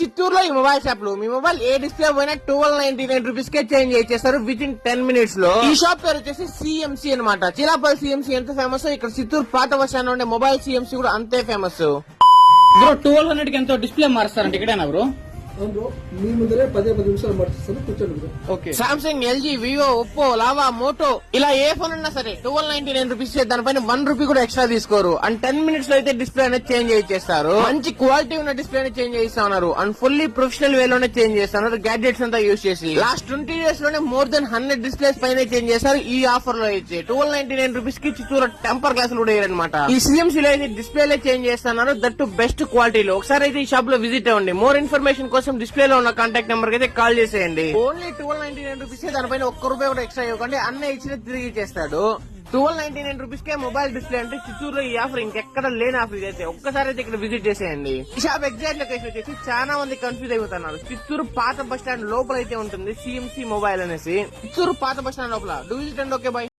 చిత్తూరులో ఈ mobile shop లో మీ మొబైల్ ఏ డిస్ప్లే పోయినా 1299 రూపీస్ కే చేంజ్ చేస్తారు విత్ ఇన్ 10 మినిట్స్ లో. ఈ షాప్ పేరు వచ్చేసి సిఎంసి అనమాట. చిలాపల్ సిఎంసి ఎంత ఫేమస్, ఇక్కడ చిత్తూరు పాత బస్ స్టాండ్ ఉండే మొబైల్ సిఎంసి కూడా అంతే ఫేమస్. బ్రో 1200 కి ఎంతో డిస్ప్లే మారుస్తారంటే ఇక్కడేనా బ్రో? మీ ముందరే 10 నిమిషాలు మార్చిస్తాను, కూర్చోండి. Okay. Samsung, LG, Vivo, Oppo, Lava, Moto ఇలా ఏ ఫోన్ ఉన్నా సరే 1299 రూపీస్ దానిపైన 1 రూపీ కూడా ఎక్స్ట్రా తీసుకోరు. అండ్ 10 మినిట్స్ లో అయితే డిస్ప్లే అనేది చేంజ్ చేస్తారు. మంచి క్వాలిటీ ఉన్న డిస్ప్లే అనేది చేంజ్ చేస్తా ఉన్నారు. అండ్ ఫుల్లీ ప్రొఫెషనల్ వే లోనే చేంజ్ చేస్తున్నారు గ్యాడ్జెట్స్ అంతా యూజ్ చేసి. లాస్ట్ 20 డేస్ లోనే మోర్ దెన్ 100 డిస్ప్లేస్ పైన చేంజ్ చేస్తారు. ఈ ఆఫర్ లో అయితే 1299 రూపీస్ కి చిత్తూరు టెంపర్ గ్లాసులు కూడా వేయరనమాట. ఈ సిఎంసీ లో అయితే డిస్ప్లే చేంజ్ చేస్తున్నారు, దట్ టు బెస్ట్ క్వాలిటీలో. ఒకసారి అయితే ఈ షాప్ లో విజిట్ అవ్వండి. మోర్ ఇన్ఫర్మేషన్ కోసం డిస్ప్లే లో ఉన్న కాంటాక్ట్ నెంబర్ కి అయితే కాల్ చేసేయండి. ఓన్లీ 1299 రూపీస్ దానిపైన 1 రూపాయి కూడా ఎక్స్ట్రా ఇవ్వకండి, అన్న ఇచ్చిన తిరిగి ఇచ్చేస్తాడు. 1299 రూపీస్ కే మొబైల్ డిస్ప్లే అంటే చిత్తూరులో ఈ ఆఫర్ ఇంకెక్కడ లేని ఆఫర్ అయితే. ఒక్కసారి అయితే ఇక్కడ విజిట్ చేసేయండి. ఈ షాప్ ఎగ్జాక్ట్ లొకేషన్ వచ్చేసి చాలా మంది కన్ఫ్యూజ్ అయిపోతున్నారు. చిత్తూరు పాత బస్ స్టాండ్ లోపల అయితే ఉంటుంది సిఎంసి మొబైల్ అనేసి. చిత్తూరు పాత బస్ స్టాండ్ లోపల. Do visit and okay by.